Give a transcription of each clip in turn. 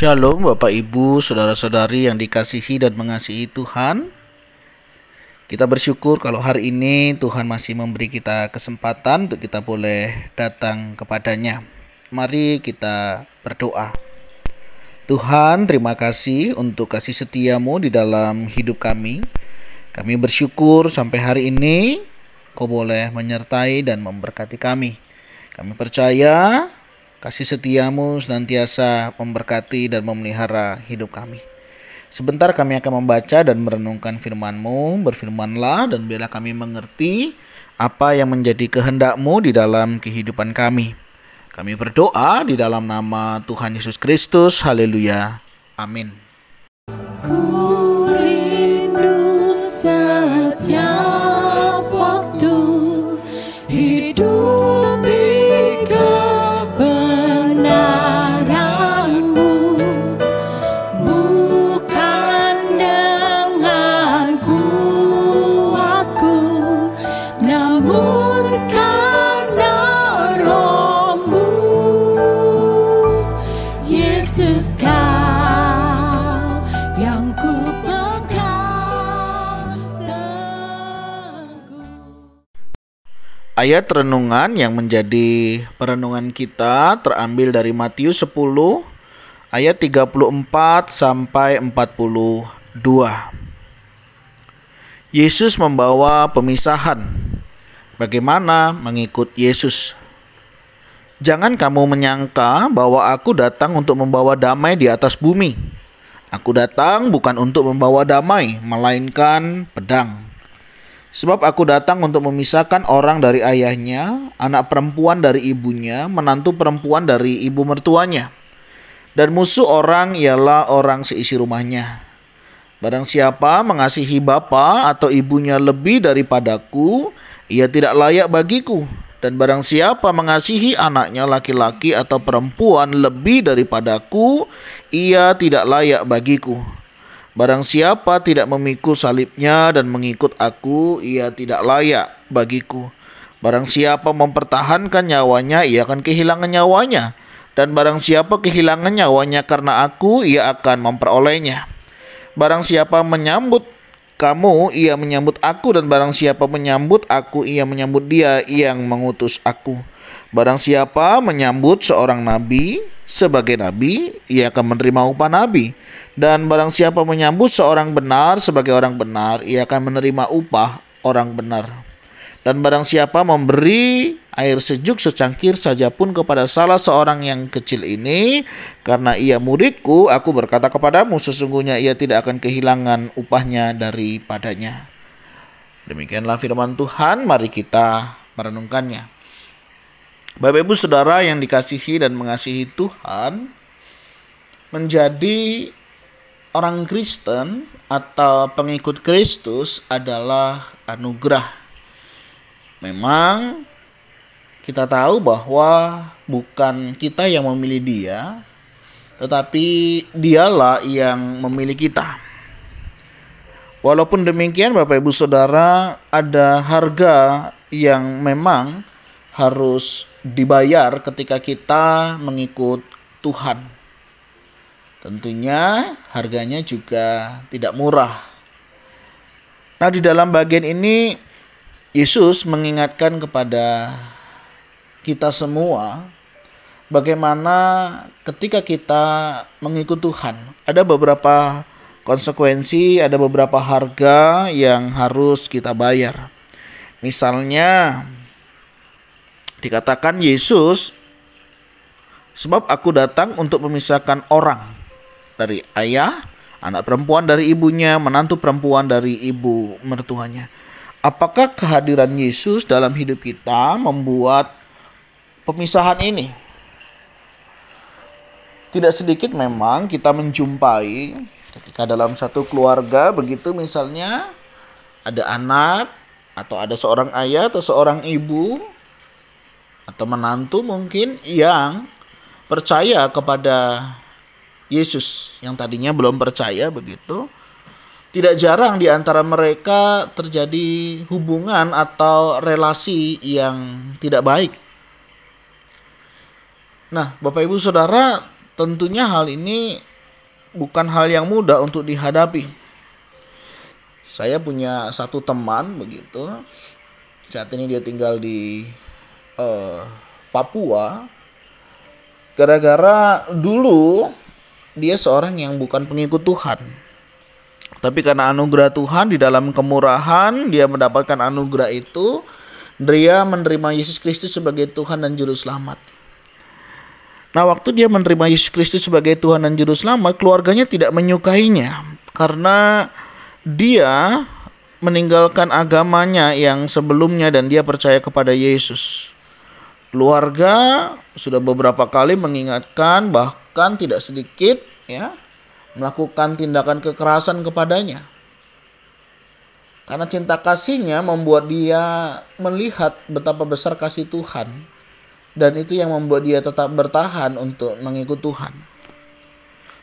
Shalom Bapak Ibu, Saudara-saudari yang dikasihi dan mengasihi Tuhan. Kita bersyukur kalau hari ini Tuhan masih memberi kita kesempatan untuk kita boleh datang kepadanya. Mari kita berdoa. Tuhan, terima kasih untuk kasih setiamu di dalam hidup kami. Kami bersyukur sampai hari ini Kau boleh menyertai dan memberkati kami. Kami percaya kasih setiamu senantiasa memberkati dan memelihara hidup kami. Sebentar kami akan membaca dan merenungkan firman-Mu. Berfirmanlah dan biarlah kami mengerti apa yang menjadi kehendak-Mu di dalam kehidupan kami. Kami berdoa di dalam nama Tuhan Yesus Kristus. Haleluya. Amin. Ku rindu setiap waktu hidup di kebenaran-Mu, bukan dengan kuatku, namun karena Roh-Mu. Yesus, Kau yang ku pegang teguh. Ayat renungan yang menjadi perenungan kita terambil dari Matius 10 ayat 34 sampai 42. Yesus membawa pemisahan. Bagaimana mengikut Yesus? Jangan kamu menyangka bahwa aku datang untuk membawa damai di atas bumi. Aku datang bukan untuk membawa damai, melainkan pedang. Sebab aku datang untuk memisahkan orang dari ayahnya, anak perempuan dari ibunya, menantu perempuan dari ibu mertuanya. Dan musuh orang ialah orang seisi rumahnya. Barang siapa mengasihi bapa atau ibunya lebih daripadaku, ia tidak layak bagiku. Dan barang siapa mengasihi anaknya laki-laki atau perempuan lebih daripadaku, ia tidak layak bagiku. Barang siapa tidak memikul salibnya dan mengikut aku, ia tidak layak bagiku. Barang siapa mempertahankan nyawanya, ia akan kehilangan nyawanya. Dan barang siapa kehilangan nyawanya karena aku, ia akan memperolehnya. Barang siapa menyambut kamu, ia menyambut aku, dan barang siapa menyambut aku, ia menyambut dia yang mengutus aku. Barang siapa menyambut seorang nabi sebagai nabi, ia akan menerima upah nabi. Dan barang siapa menyambut seorang benar sebagai orang benar, ia akan menerima upah orang benar. Dan barang siapa memberi air sejuk secangkir saja pun kepada salah seorang yang kecil ini, karena ia muridku, aku berkata kepadamu, sesungguhnya ia tidak akan kehilangan upahnya daripadanya. Demikianlah firman Tuhan, mari kita merenungkannya. Bapak Ibu Saudara yang dikasihi dan mengasihi Tuhan, menjadi orang Kristen atau pengikut Kristus adalah anugerah. Memang kita tahu bahwa bukan kita yang memilih dia, tetapi dialah yang memilih kita. Walaupun demikian Bapak Ibu Saudara, ada harga yang memang harus dibayar ketika kita mengikut Tuhan. Tentunya harganya juga tidak murah. Nah, di dalam bagian ini Yesus mengingatkan kepada kita semua bagaimana ketika kita mengikut Tuhan, ada beberapa konsekuensi, ada beberapa harga yang harus kita bayar. Misalnya dikatakan Yesus, sebab aku datang untuk memisahkan orang dari ayah, anak perempuan dari ibunya, menantu perempuan dari ibu mertuanya. Apakah kehadiran Yesus dalam hidup kita membuat pemisahan ini? Tidak sedikit memang kita menjumpai ketika dalam satu keluarga begitu, misalnya ada anak atau ada seorang ayah atau seorang ibu atau menantu mungkin yang percaya kepada Yesus yang tadinya belum percaya begitu. Tidak jarang di antara mereka terjadi hubungan atau relasi yang tidak baik. Nah, Bapak Ibu Saudara, tentunya hal ini bukan hal yang mudah untuk dihadapi. Saya punya satu teman begitu. Saat ini dia tinggal di Papua. Gara-gara dulu dia seorang yang bukan pengikut Tuhan. Tapi karena anugerah Tuhan, di dalam kemurahan dia mendapatkan anugerah itu, dia menerima Yesus Kristus sebagai Tuhan dan Juru Selamat. Nah, waktu dia menerima Yesus Kristus sebagai Tuhan dan Juru Selamat, keluarganya tidak menyukainya karena dia meninggalkan agamanya yang sebelumnya dan dia percaya kepada Yesus. Keluarga sudah beberapa kali mengingatkan, bahkan tidak sedikit melakukan tindakan kekerasan kepadanya. Karena cinta kasihnya membuat dia melihat betapa besar kasih Tuhan. Dan itu yang membuat dia tetap bertahan untuk mengikut Tuhan.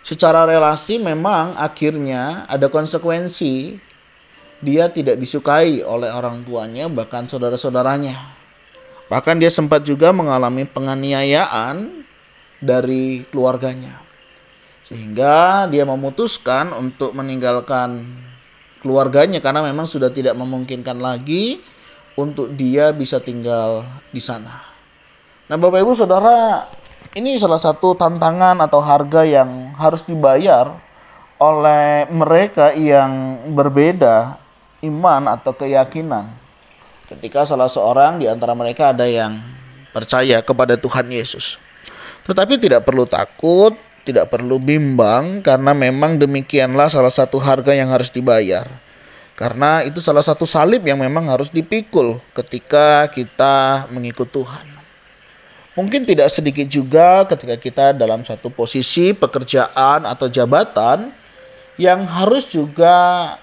Secara relasi memang akhirnya ada konsekuensi. Dia tidak disukai oleh orang tuanya, bahkan saudara-saudaranya. Bahkan dia sempat juga mengalami penganiayaan dari keluarganya. Sehingga dia memutuskan untuk meninggalkan keluarganya karena memang sudah tidak memungkinkan lagi untuk dia bisa tinggal di sana. Nah, Bapak Ibu Saudara, ini salah satu tantangan atau harga yang harus dibayar oleh mereka yang berbeda iman atau keyakinan. Ketika salah seorang di antara mereka ada yang percaya kepada Tuhan Yesus. Tetapi tidak perlu takut, tidak perlu bimbang, karena memang demikianlah salah satu harga yang harus dibayar. Karena itu salah satu salib yang memang harus dipikul ketika kita mengikut Tuhan. Mungkin tidak sedikit juga ketika kita dalam satu posisi pekerjaan atau jabatan yang harus juga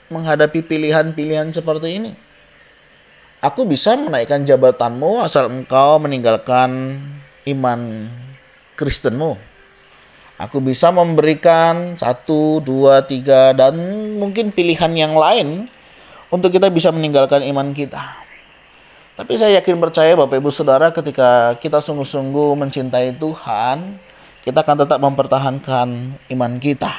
menghadapi pilihan-pilihan seperti ini. Aku bisa menaikkan jabatanmu asal engkau meninggalkan iman Kristenmu. Aku bisa memberikan 1, 2, 3 dan mungkin pilihan yang lain untuk kita bisa meninggalkan iman kita. Tapi saya yakin percaya Bapak Ibu Saudara, ketika kita sungguh-sungguh mencintai Tuhan, kita akan tetap mempertahankan iman kita.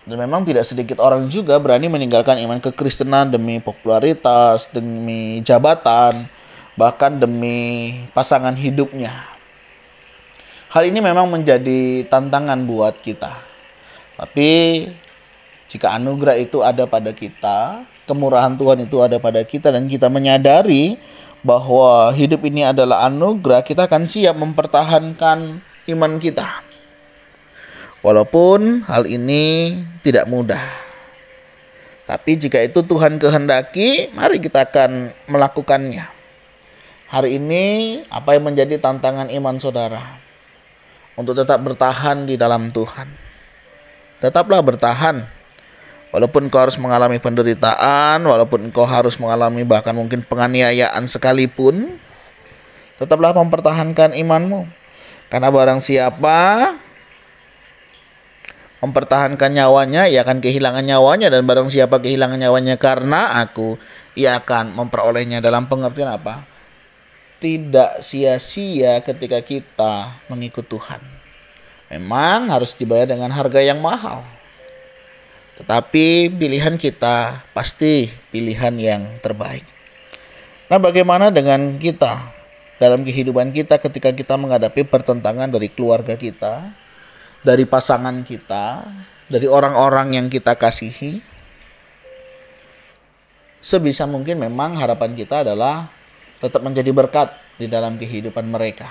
Dan memang tidak sedikit orang juga berani meninggalkan iman kekristenan demi popularitas, demi jabatan, bahkan demi pasangan hidupnya. Hal ini memang menjadi tantangan buat kita. Tapi jika anugerah itu ada pada kita, kemurahan Tuhan itu ada pada kita, dan kita menyadari bahwa hidup ini adalah anugerah, kita akan siap mempertahankan iman kita. Walaupun hal ini tidak mudah. Tapi jika itu Tuhan kehendaki, mari kita akan melakukannya. Hari ini apa yang menjadi tantangan iman saudara? Untuk tetap bertahan di dalam Tuhan. Tetaplah bertahan. Walaupun kau harus mengalami penderitaan, walaupun kau harus mengalami bahkan mungkin penganiayaan sekalipun, tetaplah mempertahankan imanmu. Karena barang siapa mempertahankan nyawanya, ia akan kehilangan nyawanya. Dan barang siapa kehilangan nyawanya karena aku, ia akan memperolehnya. Dalam pengertian apa? Tidak sia-sia ketika kita mengikut Tuhan. Memang harus dibayar dengan harga yang mahal. Tetapi pilihan kita pasti pilihan yang terbaik. Nah, bagaimana dengan kita dalam kehidupan kita ketika kita menghadapi pertentangan dari keluarga kita, dari pasangan kita, dari orang-orang yang kita kasihi? Sebisa mungkin memang harapan kita adalah tetap menjadi berkat di dalam kehidupan mereka.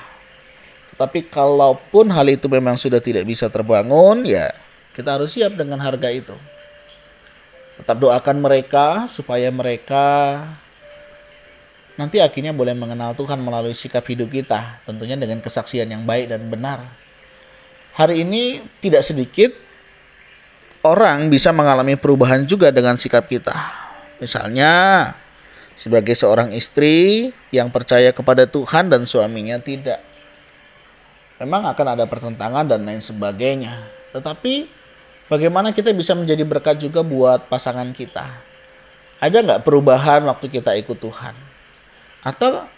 Tetapi kalaupun hal itu memang sudah tidak bisa terbangun, ya kita harus siap dengan harga itu. Tetap doakan mereka supaya mereka nanti akhirnya boleh mengenal Tuhan melalui sikap hidup kita, tentunya dengan kesaksian yang baik dan benar. Hari ini tidak sedikit orang bisa mengalami perubahan juga dengan sikap kita. Misalnya sebagai seorang istri yang percaya kepada Tuhan dan suaminya tidak. Memang akan ada pertentangan dan lain sebagainya. Tetapi bagaimana kita bisa menjadi berkat juga buat pasangan kita? Ada nggak perubahan waktu kita ikut Tuhan? Atau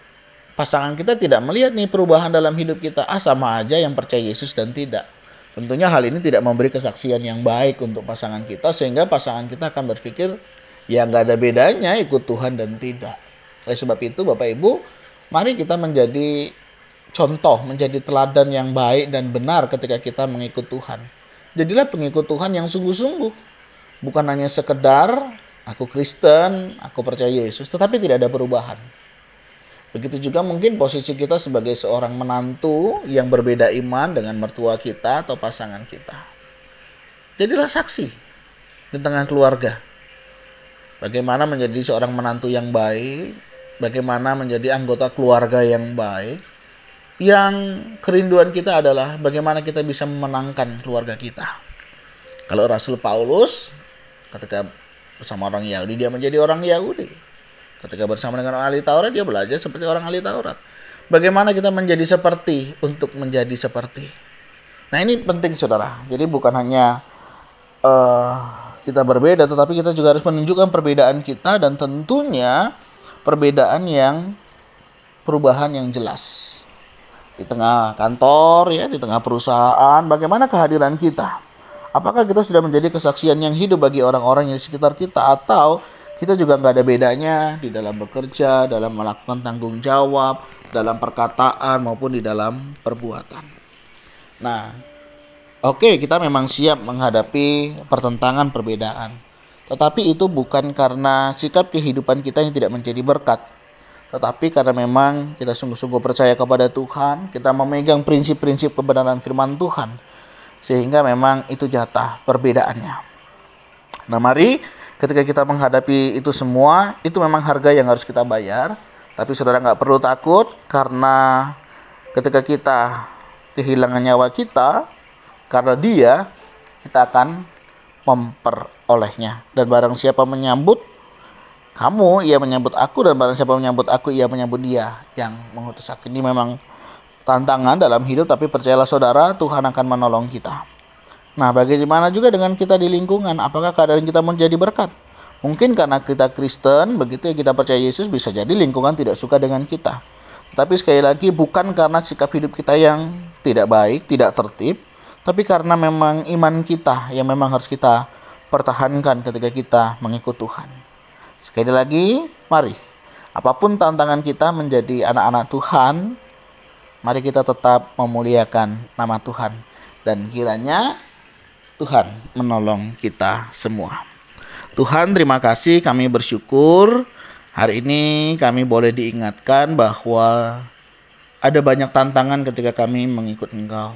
pasangan kita tidak melihat nih perubahan dalam hidup kita? Sama aja yang percaya Yesus dan tidak. Tentunya hal ini tidak memberi kesaksian yang baik untuk pasangan kita, sehingga pasangan kita akan berpikir ya nggak ada bedanya ikut Tuhan dan tidak. Oleh sebab itu Bapak Ibu, mari kita menjadi contoh, menjadi teladan yang baik dan benar ketika kita mengikut Tuhan. Jadilah pengikut Tuhan yang sungguh-sungguh. Bukan hanya sekedar aku Kristen, aku percaya Yesus, tetapi tidak ada perubahan. Begitu juga mungkin posisi kita sebagai seorang menantu yang berbeda iman dengan mertua kita atau pasangan kita. Jadilah saksi di tengah keluarga. Bagaimana menjadi seorang menantu yang baik, bagaimana menjadi anggota keluarga yang baik, yang kerinduan kita adalah bagaimana kita bisa memenangkan keluarga kita. Kalau Rasul Paulus ketika bersama orang Yahudi, dia menjadi orang Yahudi. Ketika bersama dengan orang ahli Taurat, dia belajar seperti orang ahli Taurat. Bagaimana kita menjadi seperti untuk menjadi seperti. Nah, ini penting saudara. Jadi bukan hanya kita berbeda, tetapi kita juga harus menunjukkan perbedaan kita, dan tentunya perbedaan yang perubahan yang jelas. Di tengah kantor, ya, di tengah perusahaan, bagaimana kehadiran kita? Apakah kita sudah menjadi kesaksian yang hidup bagi orang-orang yang di sekitar kita, atau kita juga nggak ada bedanya di dalam bekerja, dalam melakukan tanggung jawab, dalam perkataan maupun di dalam perbuatan. Nah, oke, kita memang siap menghadapi pertentangan perbedaan. Tetapi itu bukan karena sikap kehidupan kita yang tidak menjadi berkat. Tetapi karena memang kita sungguh-sungguh percaya kepada Tuhan, kita memegang prinsip-prinsip kebenaran firman Tuhan. Sehingga memang itu jatah perbedaannya. Nah, mari ketika kita menghadapi itu semua, itu memang harga yang harus kita bayar. Tapi saudara nggak perlu takut, karena ketika kita kehilangan nyawa kita karena dia, kita akan memperolehnya. Dan barang siapa menyambut kamu, ia menyambut aku, dan barang siapa menyambut aku, ia menyambut dia yang mengutus aku. Ini memang tantangan dalam hidup, tapi percayalah saudara, Tuhan akan menolong kita. Nah, bagaimana juga dengan kita di lingkungan? Apakah keadaan kita menjadi berkat? Mungkin karena kita Kristen, begitu ya, kita percaya Yesus, bisa jadi lingkungan tidak suka dengan kita. Tapi sekali lagi, bukan karena sikap hidup kita yang tidak baik, tidak tertib, tapi karena memang iman kita yang memang harus kita pertahankan ketika kita mengikut Tuhan. Sekali lagi, mari, apapun tantangan kita menjadi anak-anak Tuhan, mari kita tetap memuliakan nama Tuhan. Dan kiranya Tuhan menolong kita semua. Tuhan, terima kasih, kami bersyukur hari ini kami boleh diingatkan bahwa ada banyak tantangan ketika kami mengikut Engkau.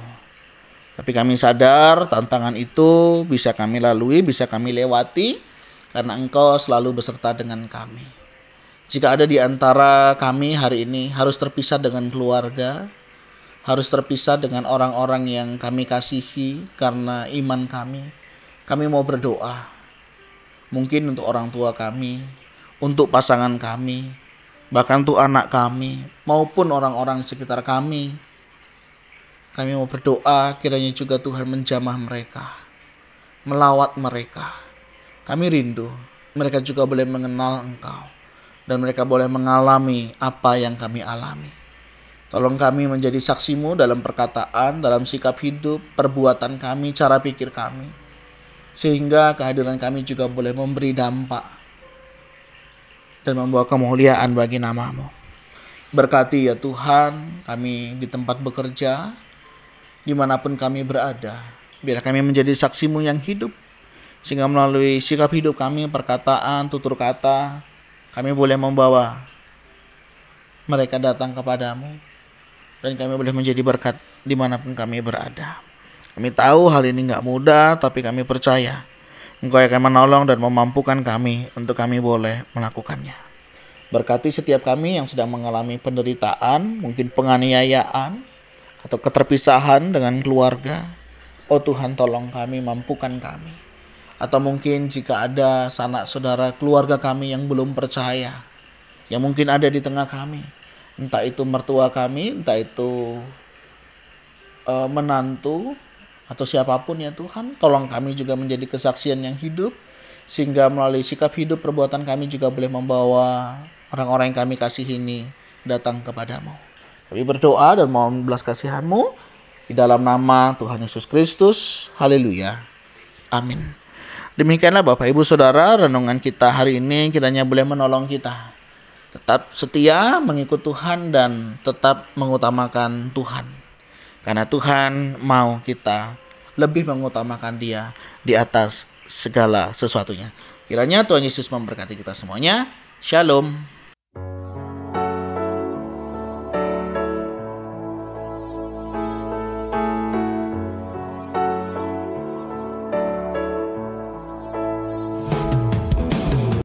Tapi kami sadar tantangan itu bisa kami lalui, bisa kami lewati, karena Engkau selalu beserta dengan kami. Jika ada di antara kami hari ini harus terpisah dengan keluarga, harus terpisah dengan orang-orang yang kami kasihi karena iman kami mau berdoa. Mungkin untuk orang tua kami, untuk pasangan kami, bahkan untuk anak kami, maupun orang-orang sekitar kami. Kami mau berdoa, kiranya juga Tuhan menjamah mereka, melawat mereka. Kami rindu mereka juga boleh mengenal Engkau, dan mereka boleh mengalami apa yang kami alami. Tolong kami menjadi saksi-Mu dalam perkataan, dalam sikap hidup, perbuatan kami, cara pikir kami. Sehingga kehadiran kami juga boleh memberi dampak dan membawa kemuliaan bagi nama-Mu. Berkati ya Tuhan kami di tempat bekerja, dimanapun kami berada. Biar kami menjadi saksi-Mu yang hidup. Sehingga melalui sikap hidup kami, perkataan, tutur kata, kami boleh membawa mereka datang kepadamu. Dan kami boleh menjadi berkat dimanapun kami berada. Kami tahu hal ini gak mudah, tapi kami percaya Engkau akan menolong dan memampukan kami untuk kami boleh melakukannya. Berkati setiap kami yang sedang mengalami penderitaan, mungkin penganiayaan, atau keterpisahan dengan keluarga. Oh Tuhan, tolong kami, mampukan kami. Atau mungkin jika ada sanak saudara keluarga kami yang belum percaya, yang mungkin ada di tengah kami, entah itu mertua kami, entah itu menantu, atau siapapun ya Tuhan, tolong kami juga menjadi kesaksian yang hidup, sehingga melalui sikap hidup, perbuatan kami juga boleh membawa orang-orang yang kami kasih ini datang kepadamu. Kami berdoa dan mohon belas kasihan-Mu, Di dalam nama Tuhan Yesus Kristus, haleluya, amin. Demikianlah Bapak Ibu Saudara, renungan kita hari ini kiranya boleh menolong kita tetap setia mengikut Tuhan dan tetap mengutamakan Tuhan. Karena Tuhan mau kita lebih mengutamakan Dia di atas segala sesuatunya. Kiranya Tuhan Yesus memberkati kita semuanya. Shalom.